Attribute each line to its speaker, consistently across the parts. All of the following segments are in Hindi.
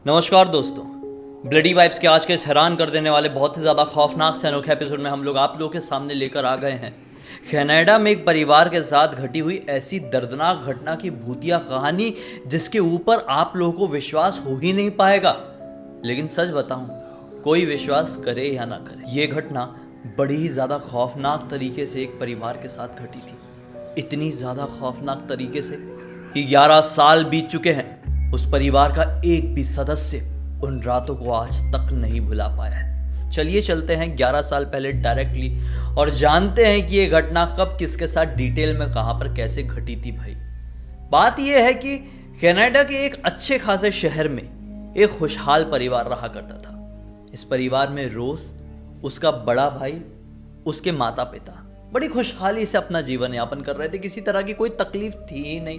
Speaker 1: नमस्कार दोस्तों, ब्लडी वाइब्स के आज के इस हैरान कर देने वाले बहुत ही ज़्यादा खौफनाक से अनोखे एपिसोड में हम लोग आप लोगों के सामने लेकर आ गए हैं कनाडा में एक परिवार के साथ घटी हुई ऐसी दर्दनाक घटना की भूतिया कहानी जिसके ऊपर आप लोगों को विश्वास हो ही नहीं पाएगा। लेकिन सच बताऊं, कोई विश्वास करे या ना करे, ये घटना बड़ी ही ज़्यादा खौफनाक तरीके से एक परिवार के साथ घटी थी। इतनी ज़्यादा खौफनाक तरीके से कि 11 साल बीत चुके हैं, उस परिवार का एक भी सदस्य उन रातों को आज तक नहीं भुला पाया है। चलिए चलते हैं 11 साल पहले डायरेक्टली और जानते हैं कि ये घटना कब किसके साथ डिटेल में कहां पर कैसे घटी थी। भाई बात यह है कि कनाडा के एक अच्छे खासे शहर में एक खुशहाल परिवार रहा करता था। इस परिवार में रोज, उसका बड़ा भाई, उसके माता पिता बड़ी खुशहाली से अपना जीवन यापन कर रहे थे। किसी तरह की कोई तकलीफ थी ही नहीं।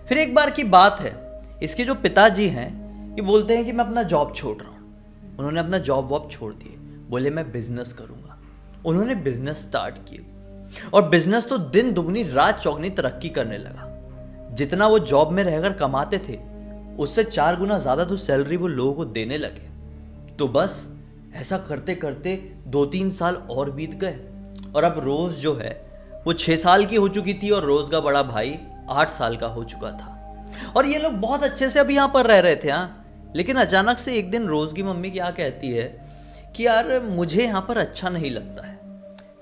Speaker 1: फिर एक बार की बात है, इसके जो पिताजी हैं ये बोलते हैं कि मैं अपना जॉब छोड़ रहा हूँ। उन्होंने अपना जॉब वॉब छोड़ दिए, बोले मैं बिजनेस करूँगा। उन्होंने बिजनेस स्टार्ट किया और बिजनेस तो दिन दुगनी रात चौगनी तरक्की करने लगा। जितना वो जॉब में रहकर कमाते थे उससे 4 गुना ज़्यादा तो सैलरी वो लोगों को देने लगे। तो बस ऐसा करते करते 2-3 साल और बीत गए और अब रोज़ जो है वो 6 साल की हो चुकी थी और रोज़ का बड़ा भाई 8 साल का हो चुका था। और ये लोग बहुत अच्छे से अभी यहाँ पर रह रहे थे। लेकिन अचानक से एक दिन रोज़ की मम्मी क्या कहती है कि यार मुझे यहाँ पर अच्छा नहीं लगता है,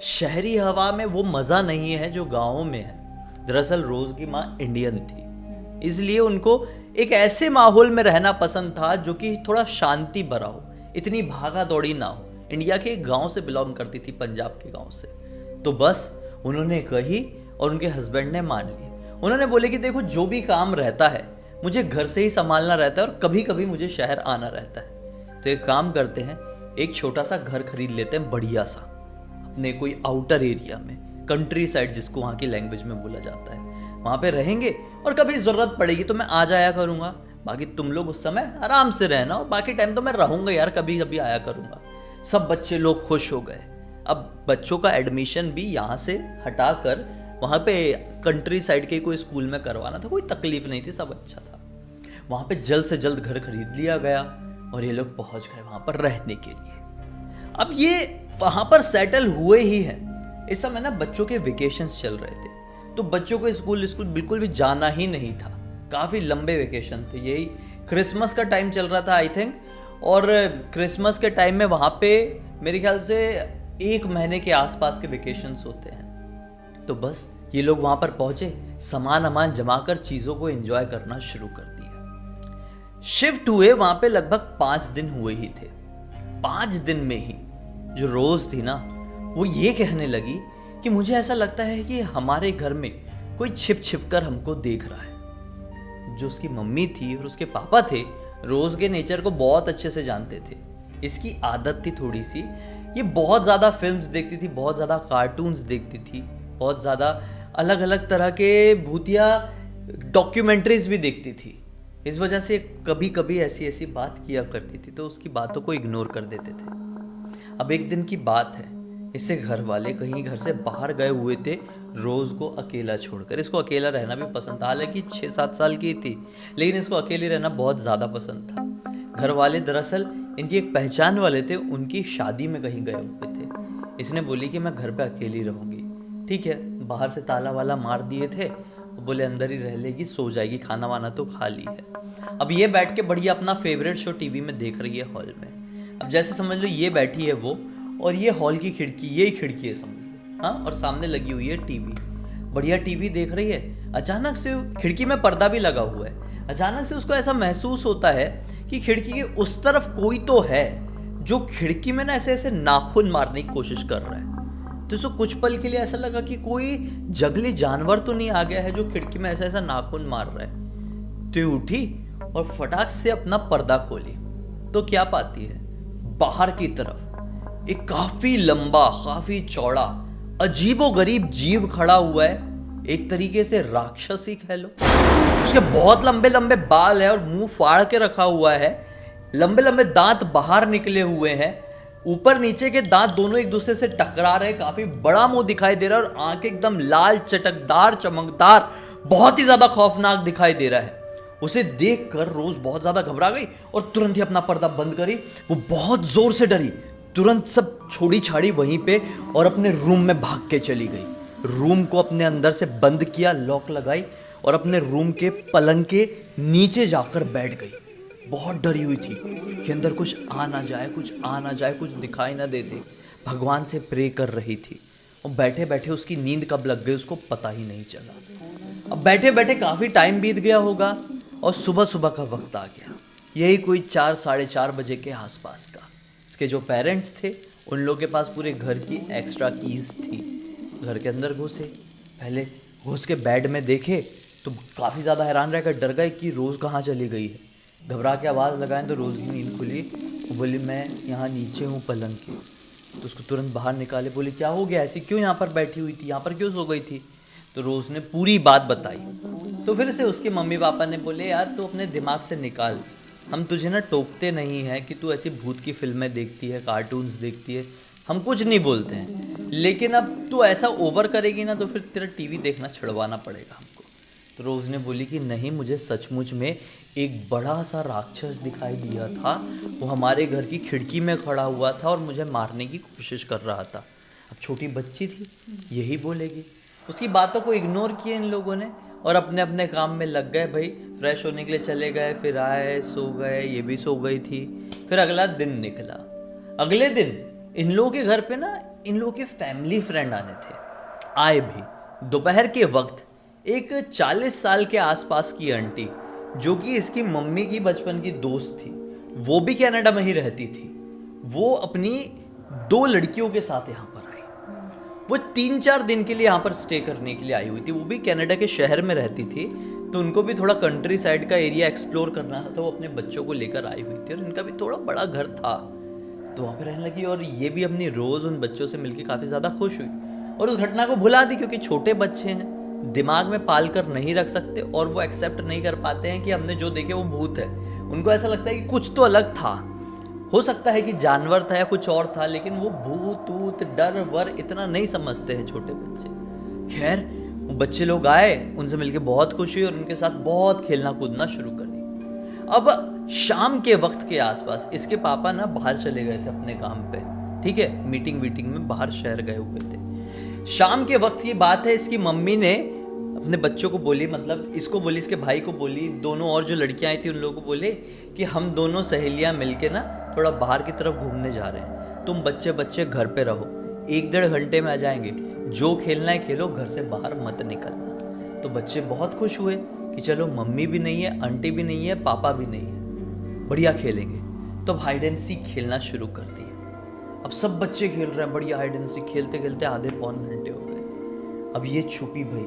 Speaker 1: शहरी हवा में वो मज़ा नहीं है जो गाँव में है। दरअसल रोज़ की माँ इंडियन थी, इसलिए उनको एक ऐसे माहौल में रहना पसंद था जो कि थोड़ा शांति भरा हो, इतनी भागा दौड़ी ना हो। इंडिया के एक गाँव से बिलोंग करती थी, पंजाब के गाँव से। तो बस उन्होंने कही और उनके हस्बैंड ने मान लिया। उन्होंने बोले कि देखो जो भी काम रहता है मुझे घर से ही संभालना रहता है और कभी कभी मुझे शहर आना रहता है। तो एक काम करते हैं, एक छोटा सा घर खरीद लेते हैं बढ़िया सा, अपने कोई आउटर एरिया में, कंट्री साइड जिसको वहाँ की लैंग्वेज में बोला जाता है। वहाँ पे रहेंगे और कभी ज़रूरत पड़ेगी तो मैं आ जाया करूँगा। बाकी तुम लोग उस समय आराम से रहना और बाकी टाइम तो मैं रहूँगा यार, कभी कभी आया करूँगा। सब बच्चे लोग खुश हो गए। अब बच्चों का एडमिशन भी यहाँ से हटा कर वहाँ पे कंट्री साइड के कोई स्कूल में करवाना था। कोई तकलीफ नहीं थी, सब अच्छा था। वहाँ पे जल्द से जल्द घर खरीद लिया गया और ये लोग पहुँच गए वहाँ पर रहने के लिए। अब ये वहाँ पर सेटल हुए ही हैं। इस समय ना बच्चों के वेकेशंस चल रहे थे, तो बच्चों को स्कूल बिल्कुल भी जाना ही नहीं था। काफ़ी लंबे वेकेशन थे, यही क्रिसमस का टाइम चल रहा था आई थिंक। और क्रिसमस के टाइम में वहाँ पे मेरे ख्याल से 1 महीने के आसपास के वेकेशंस होते हैं। तो बस ये लोग वहाँ पर पहुँचे, सामान अमान जमा कर चीज़ों को एंजॉय करना शुरू कर दिया। शिफ्ट हुए वहाँ पे लगभग 5 दिन हुए ही थे। 5 दिन में ही जो रोज़ थी ना, वो ये कहने लगी कि मुझे ऐसा लगता है कि हमारे घर में कोई छिप छिप कर हमको देख रहा है। जो उसकी मम्मी थी और उसके पापा थे, रोज़ के नेचर को बहुत अच्छे से जानते थे। इसकी आदत थी थोड़ी सी, ये बहुत ज़्यादा फिल्म्स देखती थी, बहुत ज़्यादा कार्टून्स देखती थी, बहुत ज़्यादा अलग अलग तरह के भूतिया डॉक्यूमेंट्रीज भी देखती थी। इस वजह से कभी कभी ऐसी ऐसी बात किया करती थी, तो उसकी बातों को इग्नोर कर देते थे। अब एक दिन की बात है, इससे घर वाले कहीं घर से बाहर गए हुए थे, रोज़ को अकेला छोड़कर। इसको अकेला रहना भी पसंद था, हालांकि 6-7 साल की थी, लेकिन इसको अकेले रहना बहुत ज़्यादा पसंद था। घर वाले दरअसल इनकी एक पहचान वाले थे, उनकी शादी में कहीं गए हुए थे। इसने बोली कि मैं घर पे अकेली रहूँगी। ठीक है, बाहर से ताला वाला मार दिए थे, बोले अंदर ही रह लेगी, सो जाएगी, खाना वाना तो खा ली है। अब ये बैठ के बढ़िया अपना फेवरेट शो टीवी में देख रही है हॉल में। अब जैसे समझ लो ये बैठी है वो, और ये हॉल की खिड़की, यही खिड़की है समझ लो, हाँ, और सामने लगी हुई है टीवी। बढ़िया टीवी देख रही है। अचानक से खिड़की में पर्दा भी लगा हुआ है। अचानक से उसको ऐसा महसूस होता है कि खिड़की के उस तरफ कोई तो है जो खिड़की में ना ऐसे ऐसे नाखून मारने की कोशिश कर रहा है। तो उसको कुछ पल के लिए ऐसा लगा कि कोई जंगली जानवर तो नहीं आ गया है जो खिड़की में ऐसा ऐसा नाखून मार रहा है। तो उठी और फटाक से अपना पर्दा खोली, तो क्या पाती है, बाहर की तरफ एक काफी लंबा, काफी चौड़ा, अजीबोगरीब जीव खड़ा हुआ है। एक तरीके से राक्षस ही कह लो। उसके बहुत लंबे लंबे बाल है और मुंह फाड़ के रखा हुआ है। लंबे लंबे दांत बाहर निकले हुए हैं, ऊपर नीचे के दांत दोनों एक दूसरे से टकरा रहे। काफी बड़ा मुंह दिखाई दे रहा है और आंखें एकदम लाल, चटकदार, चमकदार, बहुत ही ज्यादा खौफनाक दिखाई दे रहा है। उसे देखकर रोज बहुत ज्यादा घबरा गई और तुरंत ही अपना पर्दा बंद करी। वो बहुत जोर से डरी, तुरंत सब छोड़ी छाड़ी वहीं पे और अपने रूम में भाग के चली गई। रूम को अपने अंदर से बंद किया, लॉक लगाई और अपने रूम के पलंग के नीचे जाकर बैठ गई। बहुत डरी हुई थी कि अंदर कुछ आ ना जाए, कुछ आ ना जाए, कुछ दिखाई ना दे दे। भगवान से प्रे कर रही थी और बैठे बैठे उसकी नींद कब लग गई उसको पता ही नहीं चला। अब बैठे बैठे काफ़ी टाइम बीत गया होगा और सुबह सुबह का वक्त आ गया, यही कोई 4 साढ़े 4 बजे के आसपास का। इसके जो पेरेंट्स थे उन लोगों के पास पूरे घर की एक्स्ट्रा कीज़ थी। घर के अंदर घुसे, पहले घुस के बेड में देखे तो काफ़ी ज़्यादा हैरान रह कर डर गए कि रोज़ कहाँ चली गई है। घबरा के आवाज़ लगाएं तो रोज़ की नींद खुली। वो बोली मैं यहाँ नीचे हूँ पलंग के। तो उसको तुरंत बाहर निकाले, बोली क्या हो गया, ऐसी क्यों यहाँ पर बैठी हुई थी, यहाँ पर क्यों सो गई थी। तो रोज़ ने पूरी बात बताई। तो फिर से उसके मम्मी पापा ने बोले यार तू अपने दिमाग से निकाल, हम तुझे ना टोकते नहीं हैं कि तू ऐसी भूत की फिल्में देखती है, कार्टून्स देखती है, हम कुछ नहीं बोलते हैं, लेकिन अब तू ऐसा ओवर करेगी ना तो फिर तेरा टीवी देखना छुड़वाना पड़ेगा हमको। तो रोज़ ने बोली कि नहीं, मुझे सचमुच में एक बड़ा सा राक्षस दिखाई दिया था, वो हमारे घर की खिड़की में खड़ा हुआ था और मुझे मारने की कोशिश कर रहा था। अब छोटी बच्ची थी, यही बोलेगी। उसकी बातों को इग्नोर किया इन लोगों ने और अपने अपने काम में लग गए। भाई फ्रेश होने के लिए चले गए, फिर आए, सो गए, ये भी सो गई थी। फिर अगला दिन निकला। अगले दिन इन लोगों के घर पे ना इन लोगों के फैमिली फ्रेंड आने थे, आए भी। दोपहर के वक्त एक 40 साल के आसपास की आंटी, जो कि इसकी मम्मी की बचपन की दोस्त थी, वो भी कनाडा में ही रहती थी, वो अपनी 2 लड़कियों के साथ यहाँ पर आई। वो 3-4 दिन के लिए यहाँ पर स्टे करने के लिए आई हुई थी। वो भी कनाडा के शहर में रहती थी, तो उनको भी थोड़ा कंट्री साइड का एरिया एक्सप्लोर करना था, तो वो अपने बच्चों को लेकर आई हुई थी और इनका भी थोड़ा बड़ा घर था, तो वहाँ पे रहने लगी। और ये भी अपनी रोज़ उन बच्चों से मिलकर काफ़ी ज़्यादा खुश हुई और उस घटना को भुला दी, क्योंकि छोटे बच्चे हैं, दिमाग में पाल कर नहीं रख सकते और वो एक्सेप्ट नहीं कर पाते हैं कि हमने जो देखे वो भूत है। उनको ऐसा लगता है कि कुछ तो अलग था, हो सकता है कि जानवर था या कुछ और था, लेकिन वो भूत ऊत डर वर इतना नहीं समझते हैं छोटे बच्चे। खैर वो बच्चे लोग आए, उनसे मिलके बहुत खुशी और उनके साथ बहुत खेलना कूदना शुरू कर दी। अब शाम के वक्त के आसपास इसके पापा ना बाहर चले गए थे अपने काम पे, ठीक है, मीटिंग में बाहर शहर गए हुए थे। शाम के वक्त की बात है, इसकी मम्मी ने अपने बच्चों को बोली, मतलब इसको बोली, इसके भाई को बोली, दोनों और जो लड़कियां आई थी उन लोगों को बोले कि हम दोनों सहेलियां मिलके ना थोड़ा बाहर की तरफ घूमने जा रहे हैं, तुम बच्चे बच्चे घर पे रहो, 1-1.5 घंटे में आ जाएंगे, जो खेलना है खेलो, घर से बाहर मत निकलना। तो बच्चे बहुत खुश हुए कि चलो मम्मी भी नहीं है, आंटी भी नहीं है, पापा भी नहीं है, बढ़िया खेलेंगे। तो अब हाइड एंड सीक खेलना शुरू कर दिए। अब सब बच्चे खेल रहे हैं बढ़िया हाइड एंड सीक, खेलते खेलते आधे पौन घंटे हो गए। अब ये छुपी भाई,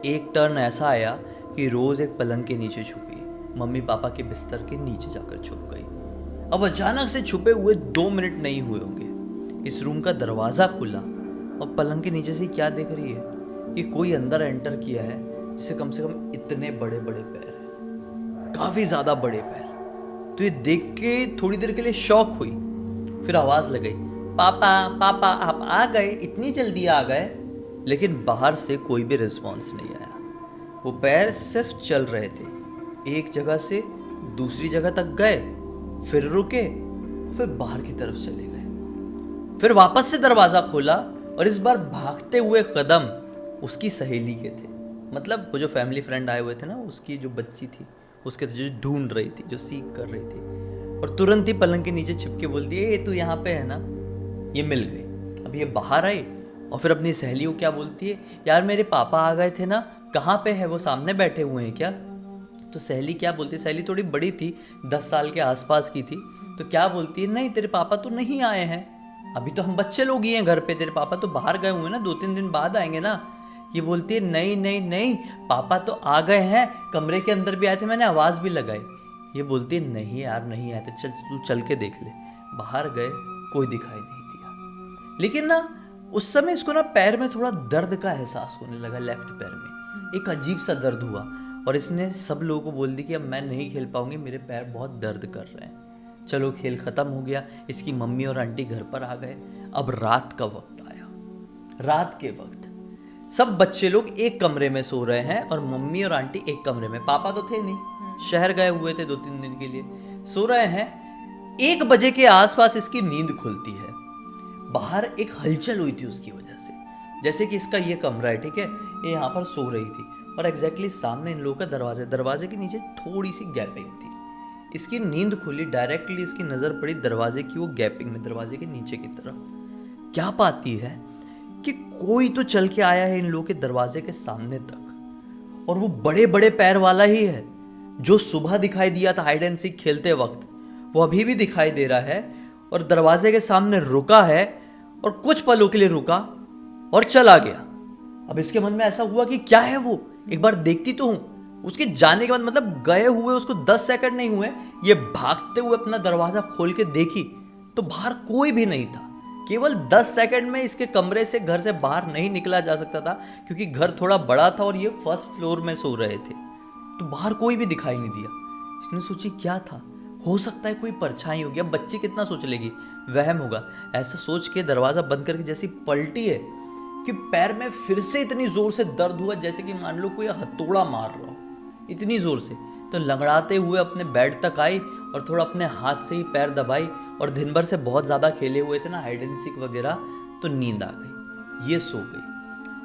Speaker 1: एक टर्न ऐसा आया कि रोज एक पलंग के नीचे छुपी, मम्मी पापा के बिस्तर के नीचे जाकर छुप गई। अब अचानक से छुपे हुए 2 मिनट नहीं हुए होंगे, इस रूम का दरवाजा खुला और पलंग के नीचे से क्या देख रही है कि कोई अंदर एंटर किया है, जिसे कम से कम इतने बड़े बड़े पैर हैं, काफी ज्यादा बड़े पैर। तो ये देख के थोड़ी देर के लिए शॉक हुई, फिर आवाज लगाई, पापा पापा आप आ गए, इतनी जल्दी आ गए। लेकिन बाहर से कोई भी रिस्पॉन्स नहीं आया। वो पैर सिर्फ चल रहे थे, एक जगह से दूसरी जगह तक गए, फिर रुके, फिर बाहर की तरफ चले गए। फिर वापस से दरवाजा खोला और इस बार भागते हुए कदम उसकी सहेली के थे, मतलब वो जो फैमिली फ्रेंड आए हुए थे ना, उसकी जो बच्ची थी उसके थे, जो ढूंढ रही थी, जो सीख कर रही थी। और तुरंत ही पलंग के नीचे छिपके बोल दिए, ये तू यहाँ पे है ना। ये मिल गई। अब ये बाहर आई और फिर अपनी सहेली को क्या बोलती है, यार मेरे पापा आ गए थे ना, कहाँ पे है वो, सामने बैठे हुए हैं क्या। तो सहेली क्या बोलती है, सहेली थोड़ी बड़ी थी, 10 साल के आसपास की थी, तो क्या बोलती है, नहीं तेरे पापा तो नहीं आए हैं, अभी तो हम बच्चे लोग ही हैं घर पे, तेरे पापा तो बाहर गए हुए हैं ना, 2-3 दिन बाद आएंगे ना। ये बोलती है नहीं नहीं नहीं, पापा तो आ गए हैं, कमरे के अंदर भी आए थे, मैंने आवाज़ भी लगाई। ये बोलती है नहीं यार नहीं आए थे, चल तू चल के देख ले। बाहर गए, कोई दिखाई नहीं दिया। लेकिन ना उस समय इसको ना पैर में थोड़ा दर्द का एहसास होने लगा, लेफ्ट पैर में एक अजीब सा दर्द हुआ और इसने सब लोगों को बोल दी कि अब मैं नहीं खेल पाऊंगी, मेरे पैर बहुत दर्द कर रहे हैं। चलो खेल खत्म हो गया, इसकी मम्मी और आंटी घर पर आ गए। अब रात का वक्त आया। रात के वक्त सब बच्चे लोग एक कमरे में सो रहे हैं और मम्मी और आंटी एक कमरे में, पापा तो थे नहीं, शहर गए हुए थे 2-3 दिन के लिए, सो रहे हैं। 1 बजे के आसपास इसकी नींद खुलती है। बाहर एक हलचल हुई थी उसकी वजह से, जैसे कि इसका ये कमरा है, ठीक है, ये यहाँ पर सो रही थी और एग्जैक्टली सामने इन लोगों का दरवाजे के नीचे थोड़ी सी गैपिंग थी। इसकी नींद खुली, डायरेक्टली इसकी नज़र पड़ी दरवाजे की वो गैपिंग में, दरवाजे के नीचे की तरफ। क्या पाती है कि कोई तो चल के आया है इन लोगों के दरवाजे के सामने तक, और वो बड़े बड़े पैर वाला ही है जो सुबह दिखाई दिया था हाइड एंड सीक खेलते वक्त, वो अभी भी दिखाई दे रहा है और दरवाजे के सामने रुका है और कुछ पलों के लिए रुका और चला गया। अब इसके मन में ऐसा हुआ कि क्या है वो, एक बार देखती तो हूं। उसके जाने के बाद, मतलब गए हुए उसको 10 सेकंड नहीं हुए, ये भागते हुए अपना दरवाजा खोल के देखी तो बाहर कोई भी नहीं था। केवल 10 सेकंड में इसके कमरे से, घर से बाहर नहीं निकला जा सकता था क्योंकि घर थोड़ा बड़ा था और ये फर्स्ट फ्लोर में सो रहे थे, तो बाहर कोई भी दिखाई नहीं दिया। इसने सोची क्या था, हो सकता है कोई परछाई होगी। अब बच्ची कितना सोच लेगी, वहम होगा। ऐसा सोच के दरवाजा बंद करके जैसी पलटी है कि पैर में फिर से इतनी जोर से दर्द हुआ जैसे कि मान लो कोई हथौड़ा मार रहा हो, इतनी जोर से। तो लंगड़ाते हुए अपने बेड तक आई और थोड़ा अपने हाथ से ही पैर दबाई, और दिन भर से बहुत ज़्यादा खेले हुए थे ना हाइड एंड सीक वगैरह, तो नींद आ गई, ये सो गई।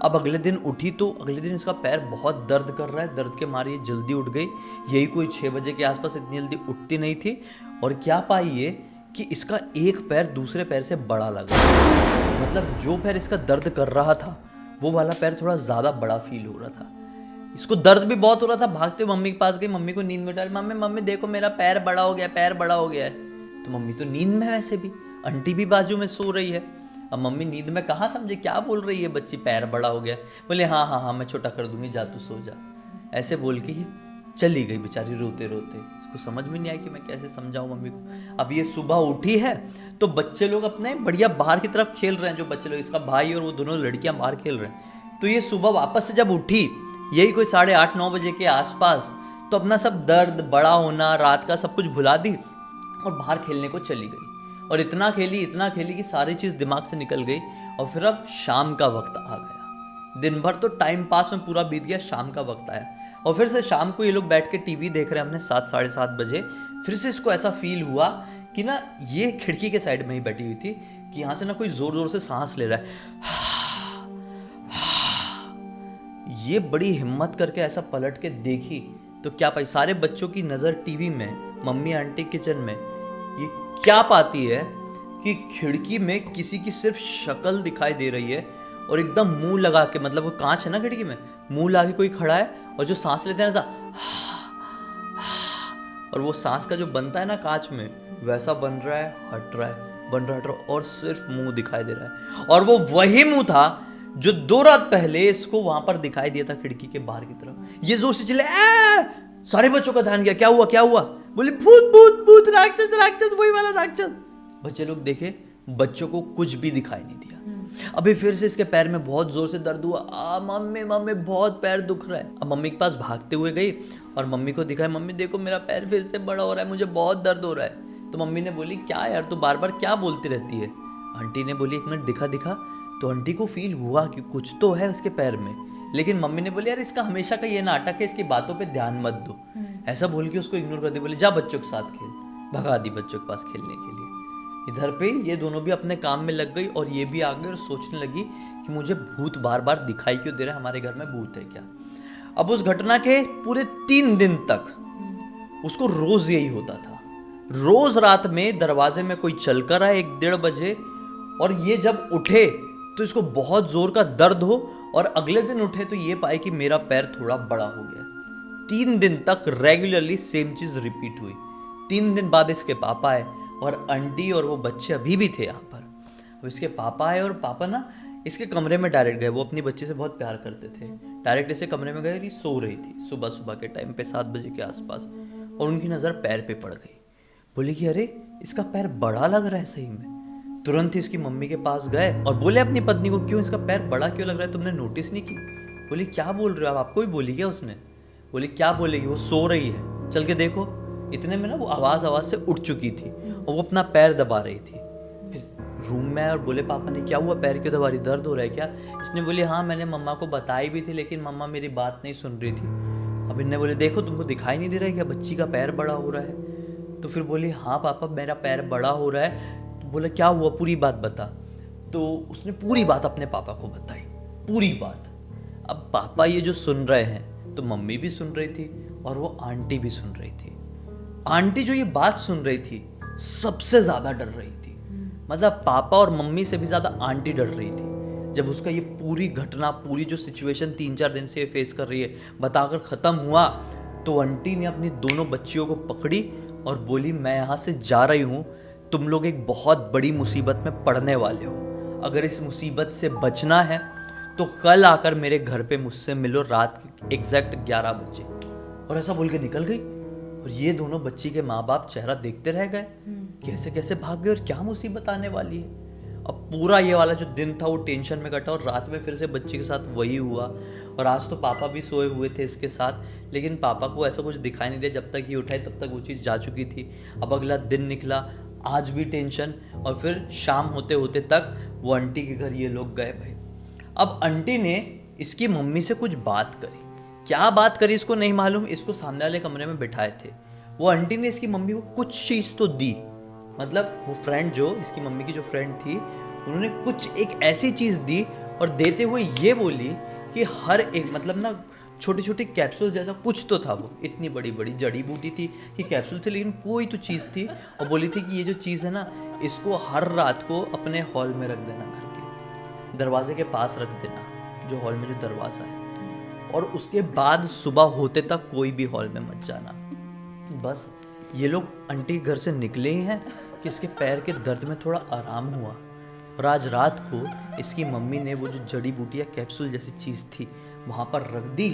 Speaker 1: अब अगले दिन उठी तो अगले दिन इसका पैर बहुत दर्द कर रहा है, दर्द के मारे ये जल्दी उठ गई। यही कोई 6 बजे के आसपास, इतनी जल्दी उठती नहीं थी। और क्या पाई ये कि इसका एक पैर दूसरे पैर से बड़ा लगा, मतलब जो पैर इसका दर्द कर रहा था वो वाला पैर थोड़ा ज़्यादा बड़ा फील हो रहा था। इसको दर्द भी बहुत हो रहा था। भागते हुए मम्मी के पास गई, मम्मी को नींद में डाल, मम्मी मम्मी देखो मेरा पैर बड़ा हो गया, पैर बड़ा हो गया है। तो मम्मी तो नींद में, वैसे भी आंटी भी बाजू में सो रही है। अब मम्मी नींद में कहाँ समझे क्या बोल रही है बच्ची, पैर बड़ा हो गया। बोले हाँ हाँ हाँ मैं छोटा कर दूंगी, जा तू सो जा। ऐसे बोल के ही चली गई बेचारी रोते रोते। इसको समझ में नहीं आया कि मैं कैसे समझाऊं मम्मी को। अब ये सुबह उठी है तो बच्चे लोग अपने बढ़िया बाहर की तरफ खेल रहे हैं, जो बच्चे लोग, इसका भाई और वो दोनों लड़कियां बाहर खेल रहे हैं। तो ये सुबह वापस से जब उठी, यही कोई 8:30-9 बजे के आसपास, तो अपना सब दर्द, बड़ा होना, रात का सब कुछ भुला दी और बाहर खेलने को चली गई। और इतना खेली कि सारी चीज़ दिमाग से निकल गई। और फिर अब शाम का वक्त आ गया। दिन भर तो टाइम पास में पूरा बीत गया, शाम का वक्त आया और फिर से शाम को ये लोग बैठ के टीवी देख रहे हैं अपने 7-7:30 बजे। फिर से इसको ऐसा फील हुआ कि ना, ये खिड़की के साइड में ही बैठी हुई थी, कि यहाँ से ना कोई जोर जोर से सांस ले रहा है। ये बड़ी हिम्मत करके ऐसा पलट के देखी तो क्या पाई, सारे बच्चों की नज़र टीवी में, मम्मी आंटी किचन में। ये क्या पाती है कि खिड़की में किसी की सिर्फ शक्ल दिखाई दे रही है और एकदम मुंह लगा के, मतलब वो कांच है ना खिड़की में, मुंह लगा के कोई खड़ा है और जो सांस लेते हैं ना, और वो सांस का जो बनता है ना कांच में, वैसा बन रहा है, हट रहा है, बन रहा है, हट रहा है, और सिर्फ मुंह दिखाई दे रहा है। और वो वही मुंह था जो 2 रात पहले इसको वहां पर दिखाई दिया था खिड़की के बाहर की तरफ। ये जोर से चिल्ले, सारे बच्चों का ध्यान गया, क्या हुआ क्या हुआ? बोले भूत भूत भूत, राक्षस राक्षस, वही वाला राक्षस। बच्चे लोग देखे, बच्चों को कुछ भी दिखाई नहीं दिया। अभी फिर से इसके पैर में बहुत जोर से दर्द हुआ। मम्मी मम्मी बहुत पैर दुख रहा है। अब मम्मी के पास भागते हुए गई और मम्मी को दिखाया, मम्मी देखो मेरा पैर फिर से बड़ा हो रहा है, मुझे बहुत दर्द हो रहा है। तो मम्मी ने बोली क्या यार तू बार बार क्या बोलती रहती है? आंटी ने बोली 1 मिनट दिखा दिखा। तो आंटी को फील हुआ कि कुछ तो है उसके पैर में, लेकिन मम्मी ने बोली यार इसका हमेशा का ये नाटक है, इसकी बातों पे ध्यान मत दो। ऐसा बोल के उसको इग्नोर कर दी। बोली जा बच्चों के साथ खेल, भगा दी बच्चों के पास खेलने के लिए। इधर पे ये दोनों भी अपने काम में लग गई और ये भी आ गई और सोचने लगी कि मुझे भूत बार बार दिखाई क्यों दे रहा है, हमारे घर में भूत है क्या? अब उस घटना के पूरे 3 दिन तक उसको रोज यही होता था। रोज रात में दरवाजे में कोई चल कर आए 1-1:30 बजे, और ये जब उठे तो इसको बहुत जोर का दर्द हो, और अगले दिन उठे तो ये पाए कि मेरा पैर थोड़ा बड़ा हो गया। 3 दिन तक रेगुलरली सेम चीज रिपीट हुई। 3 दिन बाद इसके पापा आए और आंटी और वो बच्चे अभी भी थे यहाँ पर। अब इसके पापा आए और पापा ना इसके कमरे में डायरेक्ट गए। वो अपनी बच्ची से बहुत प्यार करते थे। डायरेक्ट इसे कमरे में गए, सो रही थी सुबह सुबह के टाइम पे 7 बजे के आसपास, और उनकी नज़र पैर पे पड़ गई। बोली कि अरे इसका पैर बड़ा लग रहा है सही में। तुरंत ही इसकी मम्मी के पास गए और बोले अपनी पत्नी को क्यों इसका पैर बड़ा क्यों लग रहा है, तुमने नोटिस नहीं की? बोली क्या बोल रहे हो आप, आपको भी बोली क्या उसने? बोली क्या बोलेगी, वो सो रही है, चल के देखो। इतने में ना वो आवाज से उठ चुकी थी और वो अपना पैर दबा रही थी। फिर रूम में आए और बोले पापा ने क्या हुआ, पैर क्यों दबा रही, दर्द हो रहा है क्या? इसने बोली हाँ मैंने मम्मा को बताई भी थी लेकिन मम्मा मेरी बात नहीं सुन रही थी। अब इन्हें बोले देखो तुमको दिखाई नहीं दे रहा है क्या बच्ची का पैर बड़ा हो रहा है? तो फिर बोली हाँ पापा मेरा पैर बड़ा हो रहा है। तो बोला क्या हुआ, पूरी बात बता। तो उसने पूरी बात अपने पापा को बताई, पूरी बात। अब पापा ये जो सुन रहे हैं तो मम्मी भी सुन रही थी और वो आंटी भी सुन रही थी। आंटी जो ये बात सुन रही थी सबसे ज्यादा डर रही थी, मतलब पापा और मम्मी से भी ज्यादा आंटी डर रही थी। जब उसका ये पूरी घटना, पूरी जो सिचुएशन 3-4 दिन से फेस कर रही है बताकर खत्म हुआ, तो आंटी ने अपनी दोनों बच्चियों को पकड़ी और बोली मैं यहाँ से जा रही हूँ, तुम लोग एक बहुत बड़ी मुसीबत में पड़ने वाले हो, अगर इस मुसीबत से बचना है तो कल आकर मेरे घर पे मुझसे मिलो रात के एग्जैक्ट 11 बजे। और ऐसा बोल के निकल गई। और ये दोनों बच्ची के माँ बाप चेहरा देखते रह गए, कैसे कैसे भाग गए और क्या मुसीबत आने वाली है। अब पूरा ये वाला जो दिन था वो टेंशन में कटा और रात में फिर से बच्ची के साथ वही हुआ। और आज तो पापा भी सोए हुए थे इसके साथ, लेकिन पापा को ऐसा कुछ दिखाई नहीं दिया। जब तक ये उठाई तब तक वो चीज़ जा चुकी थी। अब अगला दिन निकला, आज भी टेंशन, और फिर शाम होते होते तक वो आंटी के घर ये लोग गए भाई। अब आंटी ने इसकी मम्मी से कुछ बात करी, क्या बात करी इसको नहीं मालूम, इसको सामने वाले कमरे में बिठाए थे। वो आंटी ने इसकी मम्मी को कुछ चीज़ तो दी, मतलब वो फ्रेंड जो इसकी मम्मी की जो फ्रेंड थी उन्होंने कुछ एक ऐसी चीज़ दी और देते हुए ये बोली कि हर एक, मतलब ना छोटे छोटे कैप्सूल जैसा कुछ तो था, वो इतनी बड़ी बड़ी जड़ी बूटी थी कि कैप्सूल थे, लेकिन कोई तो चीज़ थी। और बोली थी कि ये जो चीज़ है ना इसको हर रात को अपने हॉल में रख देना, घर के दरवाजे के पास रख देना, जो हॉल में जो दरवाज़ा है, और उसके बाद सुबह होते तक कोई भी हॉल में मत जाना। बस ये लोग आंटी घर से निकले ही हैं कि इसके पैर के दर्द में थोड़ा आराम हुआ। और आज रात को इसकी मम्मी ने वो जो जड़ी बूटी या कैप्सूल जैसी चीज़ थी वहाँ पर रख दी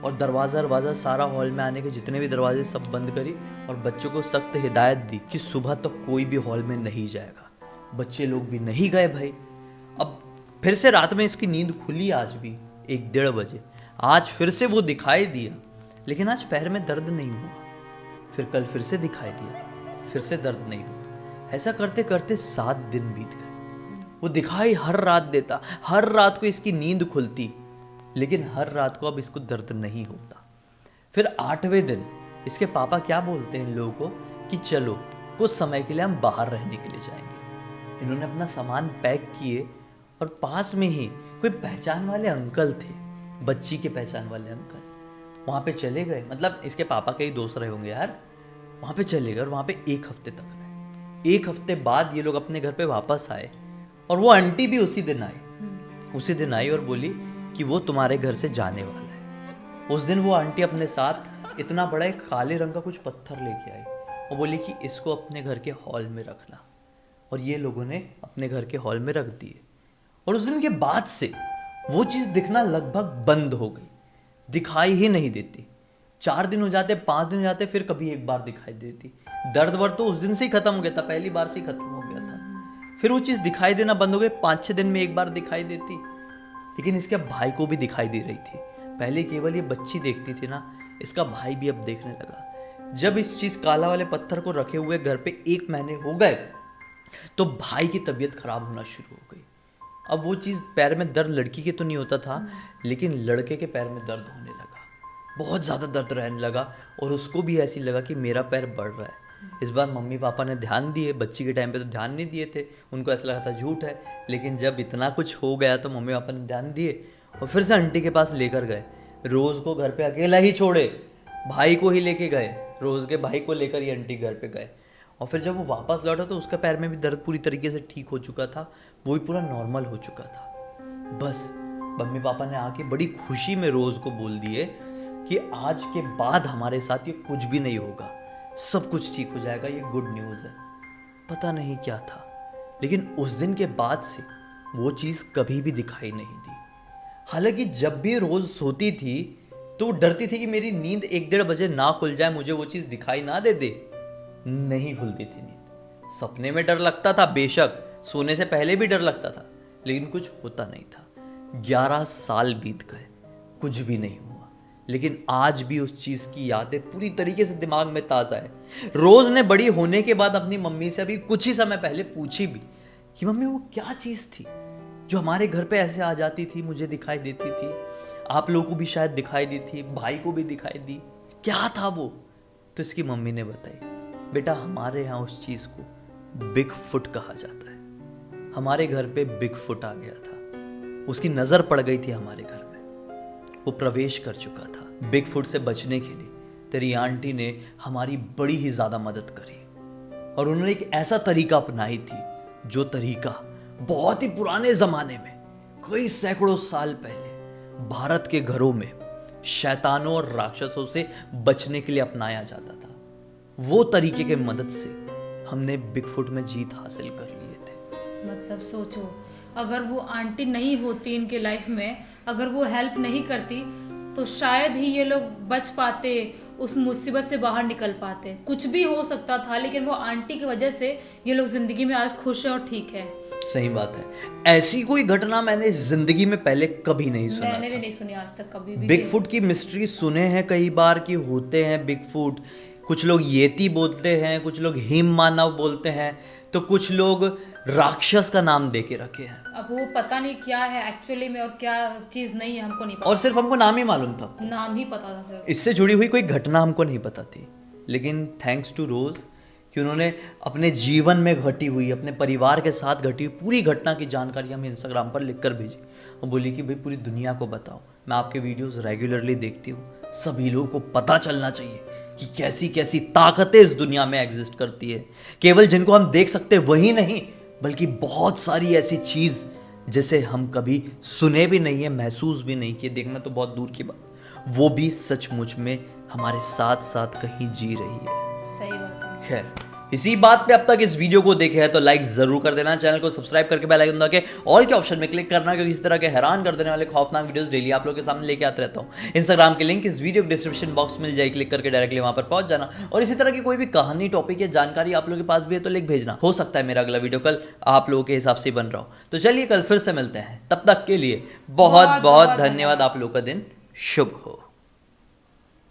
Speaker 1: और दरवाज़ा सारा हॉल में आने के जितने भी दरवाजे सब बंद करी और बच्चों को सख्त हिदायत दी कि सुबह तक कोई भी हॉल में नहीं जाएगा। बच्चे लोग भी नहीं गए भाई। अब फिर से रात में इसकी नींद खुली, आज भी 1-1:30 बजे। आज फिर से वो दिखाई दिया, लेकिन आज पैर में दर्द नहीं हुआ। फिर कल फिर से दिखाई दिया, फिर से दर्द नहीं हुआ। ऐसा करते करते 7 दिन बीत गए। वो दिखाई हर रात देता, हर रात को इसकी नींद खुलती, लेकिन हर रात को अब इसको दर्द नहीं होता। फिर 8वें दिन इसके पापा क्या बोलते हैं इन लोगों को कि चलो कुछ समय के लिए हम बाहर रहने के लिए जाएंगे। इन्होंने अपना सामान पैक किए और पास में ही कोई पहचान वाले अंकल थे, बच्ची के पहचान वाले अंकल, वहाँ पे चले गए। मतलब इसके पापा के ही दोस्त रहे होंगे यार। वहाँ पे चले गए और वहाँ पे 1 हफ्ते तक रहे। 1 हफ्ते बाद ये लोग अपने घर पे वापस आए और वो आंटी भी उसी दिन आई और बोली कि वो तुम्हारे घर से जाने वाला है। उस दिन वो आंटी अपने साथ इतना बड़ा एक काले रंग का कुछ पत्थर लेके आई और बोली कि इसको अपने घर के हॉल में रखना। और ये लोगों ने अपने घर के हॉल में रख दिए। और उस दिन के बाद से वो चीज़ दिखना लगभग बंद हो गई, दिखाई ही नहीं देती। 4 दिन हो जाते, 5 दिन हो जाते, फिर कभी एक बार दिखाई देती। दर्द वर्द तो उस दिन से ही खत्म हो गया था, पहली बार से ही खत्म हो गया था। फिर वो चीज़ दिखाई देना बंद हो गई, 5-6 दिन में एक बार दिखाई देती। लेकिन इसके भाई को भी दिखाई दे रही थी। पहले केवल ये बच्ची देखती थी ना, इसका भाई भी अब देखने लगा। जब इस चीज़ काला वाले पत्थर को रखे हुए घर पे 1 महीने हो गए तो भाई की तबीयत खराब होना शुरू हो गई। अब वो चीज़, पैर में दर्द लड़की के तो नहीं होता था, लेकिन लड़के के पैर में दर्द होने लगा, बहुत ज़्यादा दर्द रहने लगा। और उसको भी ऐसी लगा कि मेरा पैर बढ़ रहा है। इस बार मम्मी पापा ने ध्यान दिए, बच्ची के टाइम पे तो ध्यान नहीं दिए थे, उनको ऐसा लगा था झूठ है। लेकिन जब इतना कुछ हो गया तो मम्मी पापा ने ध्यान दिए और फिर से आंटी के पास लेकर गए। रोज़ को घर पे अकेला ही छोड़े, भाई को ही लेके गए, रोज़ के भाई को लेकर ही आंटी घर पे गए। और फिर जब वो वापस लौटा तो उसका पैर में भी दर्द पूरी तरीके से ठीक हो चुका था, वो भी पूरा नॉर्मल हो चुका था। बस मम्मी पापा ने आके बड़ी खुशी में रोज़ को बोल दिए कि आज के बाद हमारे साथ ये कुछ भी नहीं होगा, सब कुछ ठीक हो जाएगा, ये गुड न्यूज़ है। पता नहीं क्या था, लेकिन उस दिन के बाद से वो चीज़ कभी भी दिखाई नहीं दी। हालांकि जब भी रोज़ सोती थी तो वो डरती थी कि मेरी नींद 1-1:30 बजे ना खुल जाए, मुझे वो चीज़ दिखाई ना दे दे। नहीं खुलती थी नींद। सपने में डर लगता था बेशक, सोने से पहले भी डर लगता था, लेकिन कुछ होता नहीं था। 11 साल बीत गए, कुछ भी नहीं हुआ। लेकिन आज भी उस चीज़ की यादें पूरी तरीके से दिमाग में ताज़ा है। रोज़ ने बड़ी होने के बाद अपनी मम्मी से अभी कुछ ही समय पहले पूछी भी कि मम्मी वो क्या चीज़ थी जो हमारे घर पे ऐसे आ जाती थी, मुझे दिखाई देती थी। आप लोगों को भी शायद दिखाई दी थी, भाई को भी दिखाई दी। क्या था वो? तो इसकी मम्मी ने बताई, बेटा हमारे यहाँ उस चीज को बिग फुट कहा जाता है। हमारे घर पे बिग फुट आ गया था, उसकी नजर पड़ गई थी हमारे घर में, वो प्रवेश कर चुका था। बिग फुट से बचने के लिए तेरी आंटी ने हमारी बड़ी ही ज्यादा मदद करी और उन्होंने एक ऐसा तरीका अपनाई थी जो तरीका बहुत ही पुराने जमाने में, कई सैकड़ों साल पहले भारत के घरों में शैतानों और राक्षसों से बचने के लिए अपनाया जाता था। वो तरीके के मदद से हमने बिगफुट में जीत हासिल कर लिए थे।
Speaker 2: मतलब सोचो, अगर वो आंटी नहीं होती इनके लाइफ में, अगर वो हेल्प नहीं करती तो शायद ही ये लोग बच पाते, उस मुसीबत से बाहर निकल पाते। कुछ भी हो सकता था, लेकिन वो आंटी की वजह से ये लोग जिंदगी में आज खुश है और ठीक है।
Speaker 1: सही बात है, ऐसी कोई घटना मैंने जिंदगी में पहले कभी नहीं सुना।
Speaker 2: मैंने भी नहीं सुनी आज तक कभी भी।
Speaker 1: बिगफुट की मिस्ट्री सुने हैं कई बार कि होते हैं बिगफुट, कुछ लोग येती बोलते हैं, कुछ लोग हिम मानव बोलते हैं, तो कुछ लोग राक्षस का नाम दे के रखे हैं।
Speaker 2: अब वो पता नहीं क्या है एक्चुअली में और क्या चीज नहीं है, हमको नहीं पता।
Speaker 1: और सिर्फ हमको नाम ही मालूम था,
Speaker 2: नाम ही पता था सिर्फ।
Speaker 1: इससे जुड़ी हुई कोई घटना हमको नहीं पता थी। लेकिन थैंक्स टू रोज कि उन्होंने अपने जीवन में घटी हुई, अपने परिवार के साथ घटी हुई पूरी घटना की जानकारी हमें इंस्टाग्राम पर लिखकर भेजी और बोली कि भाई पूरी दुनिया को बताओ, मैं आपके वीडियोस रेगुलरली देखती हूँ, सभी लोगों को पता चलना चाहिए कि कैसी कैसी ताकतें इस दुनिया में एग्जिस्ट करती है। केवल जिनको हम देख सकते वही नहीं, बल्कि बहुत सारी ऐसी चीज जिसे हम कभी सुने भी नहीं है, महसूस भी नहीं किए, देखना तो बहुत दूर की बात, वो भी सचमुच में हमारे साथ साथ कहीं जी रही है।
Speaker 2: सही बात है।
Speaker 1: खैर, इसी बात पे अब तक इस वीडियो को देखे हैं तो लाइक जरूर कर देना, चैनल को सब्सक्राइब करके बेल आइकन दबा के ऑल के ऑप्शन में क्लिक करना, क्योंकि इस तरह के हैरान कर देने वाले खौफनाक वीडियोस डेली आप लोगों के सामने लेके आते रहता हूँ। इंस्टाग्राम की लिंक इस वीडियो के डिस्क्रिप्शन बॉक्स में मिल जाएगी, क्लिक करके डायरेक्टली वहां पर पहुंच जाना। और इसी तरह की कोई भी कहानी, टॉपिक या जानकारी आप लोगों के पास भी है तो लिख भेजना, हो सकता है मेरा अगला वीडियो कल आप लोगों के हिसाब से बन रहा हो। तो चलिए कल फिर से मिलते हैं, तब तक के लिए बहुत बहुत धन्यवाद। आप लोगों का दिन शुभ हो।